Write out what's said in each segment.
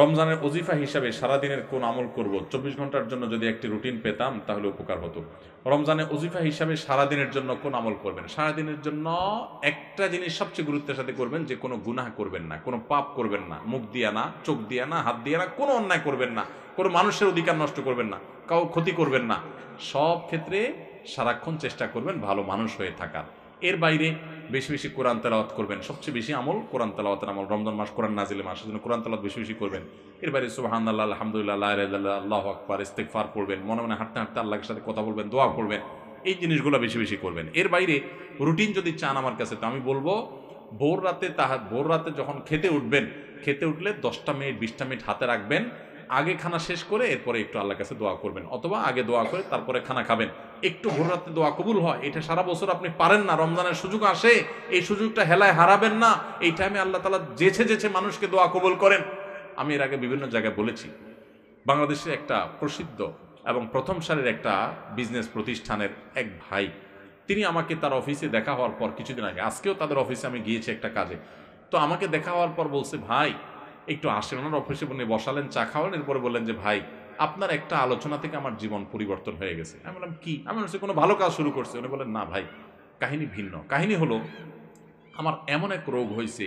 রমজানের ওজিফা হিসাবে সারাদিনের কোন আমল করব, 24 ঘন্টার জন্য যদি একটি রুটিন পেতাম তাহলে উপকার হতো। রমজানে ওজিফা হিসাবে সারাদিনের জন্য কোন আমল করবেন? সারাদিনের জন্য একটা জিনিস সবচেয়ে গুরুত্বের সাথে করবেন, যে কোনো গুনাহ করবেন না, কোনো পাপ করবেন না, মুখ দিয়া না, চোখ দিয়া না, হাত দিয়া না, কোনো অন্যায় করবেন না, কোনো মানুষের অধিকার নষ্ট করবেন না, কাউ ক্ষতি করবেন না। সব ক্ষেত্রে সারাক্ষণ চেষ্টা করবেন ভালো মানুষ হয়ে থাকার। এর বাইরে বেশি বেশি কোরআন তেলাওয়াত করবেন। সবচেয়ে বেশি আমল কোরআন তেলাওয়াতের আমল। রমজান মাস কোরআন নাজিলের মাস, সেজন্য কোরআন তেলাওয়াত বেশি বেশি করবেন। এর বাইরে সুবহানাল্লাহ, আলহামদুলিল্লাহ, লা ইলাহা ইল্লাল্লাহ, আল্লাহু আকবার, ইস্তিগফার পড়বেন। মনে মনে হাঁটতে হাঁটতে আল্লাহর সাথে কথা বলবেন, দোয়া করবেন। এই জিনিসগুলো বেশি বেশি করবেন। এর বাইরে রুটিন যদি চান আমার কাছে, তো আমি বলবো ভোর রাতে যখন খেতে উঠবেন, খেতে উঠলে 10টা মিনিট 20টা মিনিট হাতে রাখবেন। আগে খানা শেষ করে এরপরে একটু আল্লাহর কাছে দোয়া করবেন, অথবা আগে দোয়া করে তারপরে খানা খাবেন। একটু ভোর রাতে দোয়া কবুল হয়, এটা সারা বছর আপনি পারেন না, রমজানের সুযোগ আসে, এই সুযোগটা হেলায় হারাবেন না। এই টাইমে আল্লাহ তাআলা যেছে যেছে মানুষকে দোয়া কবুল করেন। আমি এর আগে বিভিন্ন জায়গায় বলেছি, বাংলাদেশের একটা প্রসিদ্ধ এবং প্রথম সারির একটা বিজনেস প্রতিষ্ঠানের এক ভাই, তিনি আমাকে তার অফিসে দেখা হওয়ার পর কিছুদিন আগে, আজকেও তাদের অফিসে আমি গিয়েছি একটা কাজে, তো আমাকে দেখা হওয়ার পর বলছে, ভাই একটু আসেন। ওনার অফিসে উনি বসালেন, চা খাওয়ালেন, এরপরে বললেন যে ভাই আপনার একটা আলোচনা থেকে আমার জীবন পরিবর্তন হয়ে গেছে। আমি বললাম কি? আমি বলছি কোনো ভালো কাজ শুরু করছে? উনি বলেন না ভাই, কাহিনী ভিন্ন। কাহিনী হলো, আমার এমন এক রোগ হয়েছে,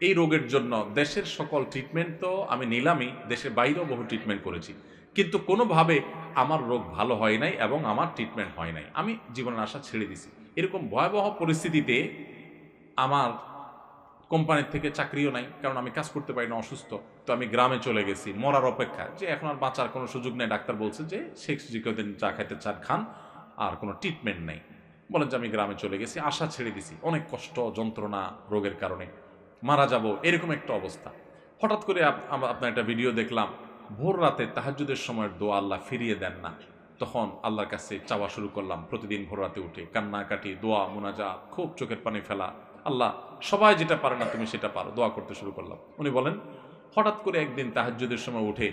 এই রোগের জন্য দেশের সকল ট্রিটমেন্ট তো আমি নিলামই, দেশের বাইরেও বহু ট্রিটমেন্ট করেছি, কিন্তু কোনোভাবে আমার রোগ ভালো হয় নাই এবং আমার ট্রিটমেন্ট হয় নাই। আমি জীবনের আশা ছেড়ে দিছি। এরকম ভয়াবহ পরিস্থিতিতে আমার কোম্পানির থেকে চাকরিও নাই, কারণ আমি কাজ করতে পারি না, অসুস্থ। তো আমি গ্রামে চলে গেছি মরার অপেক্ষা, যে এখন আর বাঁচার কোনো সুযোগ নেই। ডাক্তার বলছে যে শেষ যে কদিন চা খাইতে চান খান, আর কোনো ট্রিটমেন্ট নেই। বলেন যে আমি গ্রামে চলে গেছি, আশা ছেড়ে দিছি, অনেক কষ্ট যন্ত্রণা রোগের কারণে, মারা যাব এরকম একটা অবস্থা। হঠাৎ করে আপনার একটা ভিডিও দেখলাম, ভোর রাতে তাহাজ্জুদের সময়ের দোয়া আল্লাহ ফিরিয়ে দেন না। তখন আল্লাহর কাছে চাওয়া শুরু করলাম, প্রতিদিন ভোর রাতে উঠে কান্নাকাটি, দোয়া, মুনাজাত, খুব চোখের পানি ফেলা। আল্লাহ, সবাই যেটা পারে না তুমি সেটা পারো, দোয়া করতে শুরু করলাম। উনি বলেন, হঠাৎ করে একদিন তাহাজ্জুদের সময় উঠে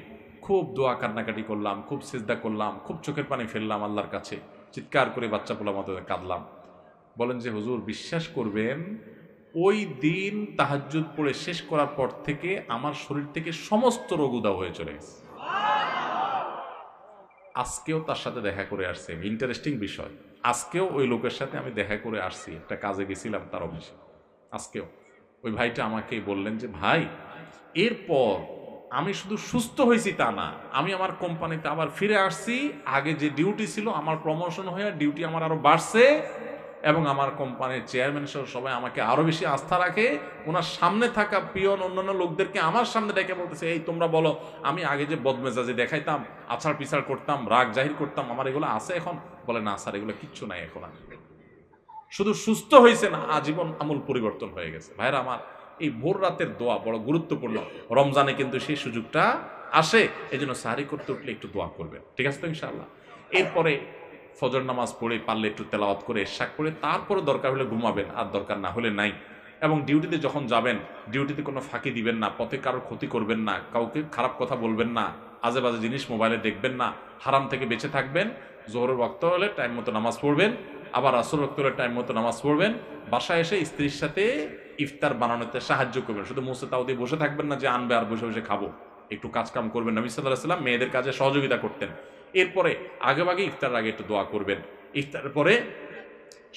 খুব দোয়া কান্নাকাটি করলাম, খুব সিজদা করলাম, খুব চোখের পানি ফেললাম আল্লাহর কাছে, চিৎকার করে বাচ্চা পোলা মতো কাঁদলাম। বলেন যে হুজুর বিশ্বাস করবেন, ওই দিন তাহাজ্জুদ পড়ে শেষ করার পর থেকে আমার শরীর থেকে সমস্ত রোগ উধাও হয়ে চলে গেছে। আজকেও তার সাথে দেখা করে আসছি। ইন্টারেস্টিং বিষয়, আজকেও ওই লোকের সাথে আমি দেখা করে আসছি, একটা কাজে গেছিলাম তার অফিসে। আজকেও ওই ভাইটা আমাকে বললেন যে ভাই, এরপর আমি শুধু সুস্থ হয়েছি তা না, আমি আমার কোম্পানিতে আবার ফিরে আসছি। আগে যে ডিউটি ছিল আমার প্রমোশন হয়ে ডিউটি আমার আরো বাড়ছে, এবং আমার কোম্পানির চেয়ারম্যান সহ সবাই আমাকে আরো বেশি আস্থা রাখে। ওনার সামনে থাকা পিয়ন অন্যান্য লোকদেরকে আমার সামনে ডেকে বলতেছে, এই তোমরা বলো, আমি আগে যে বদমেজাজি দেখাইতাম, আছাড় পিছাড় করতাম, রাগ জাহির করতাম, আমার এগুলো আছে এখন? বলে না স্যার, এগুলো কিচ্ছু নাই এখন। শুধু সুস্থ হয়েছে না, আজীবন আমূল পরিবর্তন হয়ে গেছে। ভাইরা আমার, এই ভোর রাতের দোয়া বড় গুরুত্বপূর্ণ। রমজানে কিন্তু সেই সুযোগটা আসে, এই জন্য সাহারি করতে উঠলে একটু দোয়া করবেন, ঠিক আছে তো ইনশাআল্লাহ। এরপরে ফজর নামাজ পড়ে পারলে একটু তেলাওয়াত করে শাক করে তারপরে দরকার হলে ঘুমাবেন, আর দরকার না হলে নাই। এবং ডিউটিতে যখন যাবেন, ডিউটিতে কোনো ফাঁকি দিবেন না, পথে কারোর ক্ষতি করবেন না, কাউকে খারাপ কথা বলবেন না, আজে বাজে জিনিস মোবাইলে দেখবেন না, হারাম থেকে বেঁচে থাকবেন। জোহরের ওয়াক্ত হলে টাইম মতো নামাজ পড়বেন, আবার আসর ওয়াক্ত হলে টাইম মতো নামাজ পড়বেন। বাসায় এসে স্ত্রীর সাথে ইফতার বানানোতে সাহায্য করবেন, শুধু মুসে তাও দিয়ে বসে থাকবেন না যে আনবে আর বসে বসে খাবো। একটু কাজ কাম করবেন। নবী সাল্লাল্লাহু আলাইহি ওয়াসাল্লাম মেয়েদের কাজে সহযোগিতা করতেন। এরপরে আগেভাগে ইফতার আগে একটু দোয়া করবেন। ইফতারের পরে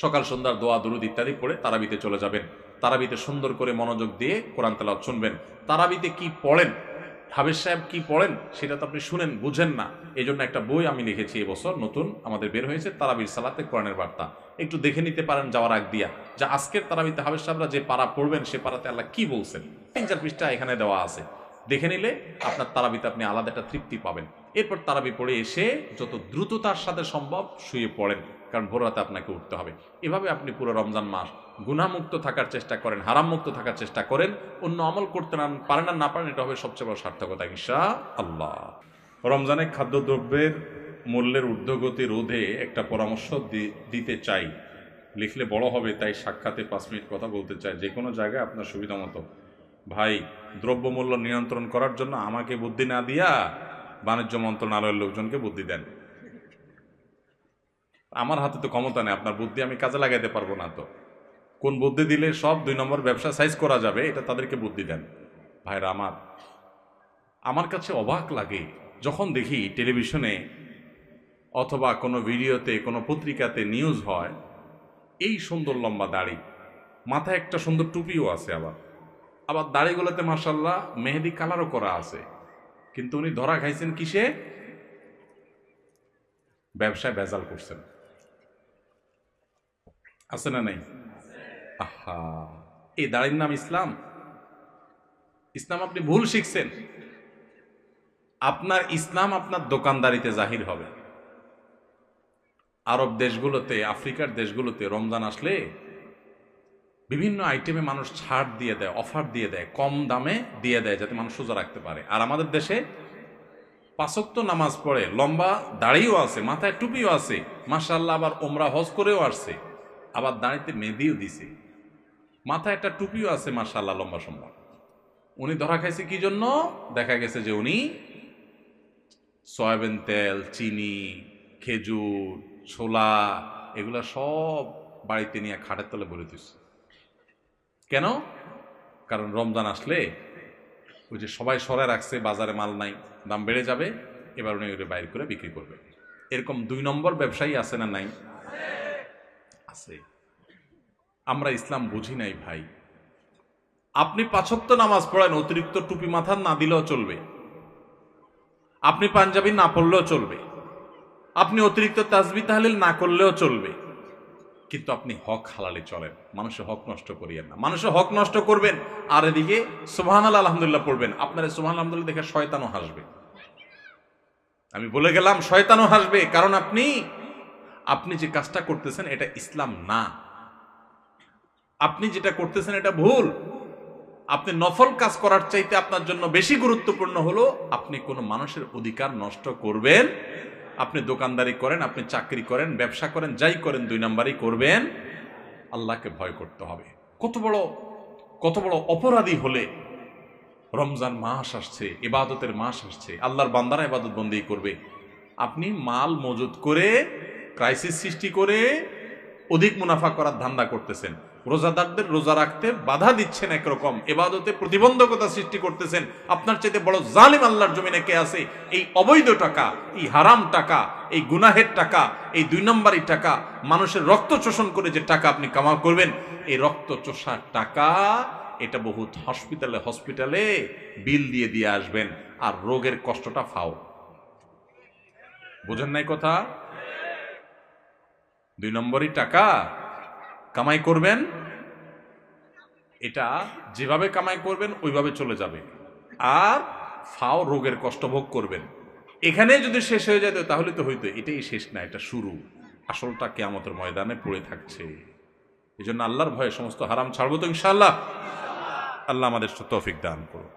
সকাল সন্ধ্যার দোয়া দুরুদ ইত্যাদি পড়ে তারাবিতে চলে যাবেন। তারাবিতে সুন্দর করে মনোযোগ দিয়ে কোরআন তেলাওয়াত শুনবেন। তারাবিতে কি পড়েন, হাফেজ সাহেব কি পড়েন, সেটা তো আপনি শুনেন, বুঝেন না। এই জন্য একটা বই আমি লিখেছি, এবছর নতুন আমাদের বের হয়েছে, তারাবির সালাতে কোরআনের বার্তা। একটু দেখে নিতে পারেন যাওয়ার আগ দিয়া, যে আজকের তারাবিতে হাফেজ সাহেবরা যে পারা পড়বেন সে পারাতে আল্লাহ কি বলছেন। 3-4 পৃষ্ঠা এখানে দেওয়া আছে, দেখে নিলে আপনার তারাবিতে আপনি আলাদা একটা তৃপ্তি পাবেন। এরপর তারাবি পড়ে এসে যত দ্রুততার সাথে সম্ভব শুয়ে পড়েন, কারণ ভোর রাতে আপনাকে উঠতে হবে। এভাবে আপনি পুরো রমজান মাস গুনাহমুক্ত থাকার চেষ্টা করেন, হারাম মুক্ত থাকার চেষ্টা করেন। অন্য আমল করতে পারেন না পারেন, এটা হবে সবচেয়ে বড় সার্থকতা ইনশাআল্লাহ। রমজানে খাদ্যদ্রব্যের মূল্যের ঊর্ধ্বগতি রোধে একটা পরামর্শ দিতে চাই। লিখলে বড় হবে, তাই সাক্ষাতে 5 মিনিট কথা বলতে চাই, যে কোনো জায়গায় আপনার সুবিধা মতো। ভাই, দ্রব্যমূল্য নিয়ন্ত্রণ করার জন্য আমাকে বুদ্ধি না দিয়া বাণিজ্য মন্ত্রণালয়ের লোকজনকে বুদ্ধি দেন। আমার হাতে তো ক্ষমতা নেই, আপনার বুদ্ধি আমি কাজে লাগাইতে পারবো না। তো কোন বুদ্ধি দিলে সব 2 নম্বর ব্যবসা সাইজ করা যাবে, এটা তাদেরকে বুদ্ধি দেন। ভাইরা আমার, আমার কাছে অবাক লাগে যখন দেখি টেলিভিশনে অথবা কোনো ভিডিওতে কোনো পত্রিকাতে নিউজ হয়, এই সুন্দর লম্বা দাড়ি, মাথায় একটা সুন্দর টুপিও আছে, আবার দাড়িগুলোতে মাশাআল্লাহ মেহেদি কালারও করা আছে, কিন্তু উনি ধরা খাইছেন কিসে? ব্যবসায় ভেজাল করছেন। আছে না নাই? আহা, এই দাড়ির নাম ইসলাম? ইসলাম আপনি ভুল শিখছেন। আপনার ইসলাম আপনার দোকানদারিতে জাহির হবে। আরব দেশগুলোতে, আফ্রিকার দেশগুলোতে রমজান আসলে বিভিন্ন আইটেমে মানুষ ছাড় দিয়ে দেয়, অফার দিয়ে দেয়, কম দামে দিয়ে দেয়, যাতে মানুষ সোজা রাখতে পারে। আর আমাদের দেশে 5 ওয়াক্ত নামাজ পড়ে, লম্বা দাড়িও আছে, মাথায় টুপিও আছে, মাশাআল্লাহ, আবার ওমরা হজ করেও আসছে, আবার দাড়িতে মেহেদিও দিছে, মাথায় একটা টুপিও আছে, মাশাআল্লাহ, লম্বা সম্ভব। উনি ধরা খাইছে কি জন্য? দেখা গেছে যে উনি সয়াবিন তেল, চিনি, খেজুর, ছোলা এগুলা সব বাড়িতে নিয়ে খাটের তলে ভরে দিচ্ছে। কেন? কারণ রমজান আসলে ওই যে সবাই সরে রাখছে, বাজারে মাল নাই, দাম বেড়ে যাবে, এবার উনি ওটা বাইর করে বিক্রি করবে। এরকম 2 নম্বর ব্যবসায়ী আছে না নাই? আছে। আমরা ইসলাম বুঝি নাই ভাই। আপনি 5 ওয়াক্ত নামাজ পড়েন, অতিরিক্ত টুপি মাথার না দিলেও চলবে, আপনি পাঞ্জাবি না পড়লেও চলবে, আপনি অতিরিক্ত তাসবিহ তাহলিল না করলেও চলবে, কিন্তু আপনি হক হালালে চলেন। মানুষের হক নষ্ট করিয়েন না। মানুষের হক নষ্ট করবেন আর এদিকে সুবহানাল্লাহ আলহামদুলিল্লাহ পড়বেন, আপনার সুবহানাল্লাহ আলহামদুলিল্লাহ দেখে শয়তানও হাসবে। আমি বলে গেলাম, শয়তানও হাসবে, কারণ আপনি যে কাজটা করতেছেন এটা ইসলাম না। আপনি যেটা করতেছেন এটা ভুল। আপনি নফল কাজ করার চাইতে আপনার জন্য বেশি গুরুত্বপূর্ণ হলো আপনি কোনো মানুষের অধিকার নষ্ট করবেন। আপনি দোকানদারি করেন, আপনি চাকরি করেন, ব্যবসা করেন, যাই করেন, 2 নাম্বারই করবেন। আল্লাহকে ভয় করতে হবে। কত বড় অপরাধী হলে রমজান মাস আসছে, ইবাদতের মাস আসছে, আল্লাহর বান্দারা ইবাদত বন্দেগী করবে, আপনি মাল মজুত করে ক্রাইসিস সৃষ্টি করে অধিক মুনাফা করার ধান্দা করতেছেন। রোজাদারদের রোজা রাখতে বাধা দিচ্ছেন, একরকম ইবাদতে প্রতিবন্ধকতা সৃষ্টি করতেছেন। আপনার চাইতে বড় জালিম আল্লাহর জমিনে কে আছে? এই অবৈধ টাকা, এই হারাম টাকা, এই গুনাহের টাকা, এই 2 নম্বরই টাকা, মানুষের রক্ত শোষণ করে যে টাকা আপনি কামাও করবেন, এই রক্ত চোষার টাকা, এটা বহুত হসপিটালে বিল দিয়ে আসবেন, আর রোগের কষ্টটা ফাও। বুঝেন নাই কথা? 2 নম্বরই টাকা কামাই করবেন, এটা যেভাবে কামাই করবেন ওইভাবে চলে যাবে, আর ফাও রোগের কষ্ট ভোগ করবেন। এখানে যদি শেষ হয়ে যেত তাহলে তো হইতো। এটাই শেষ না, এটা শুরু। আসলটা কিয়ামতের ময়দানে পড়ে থাকছে। এই জন্য আল্লাহর ভয়ে সমস্ত হারাম ছাড়বো তো ইনশাআল্লাহ। আল্লাহ আমাদের তৌফিক দান করুন।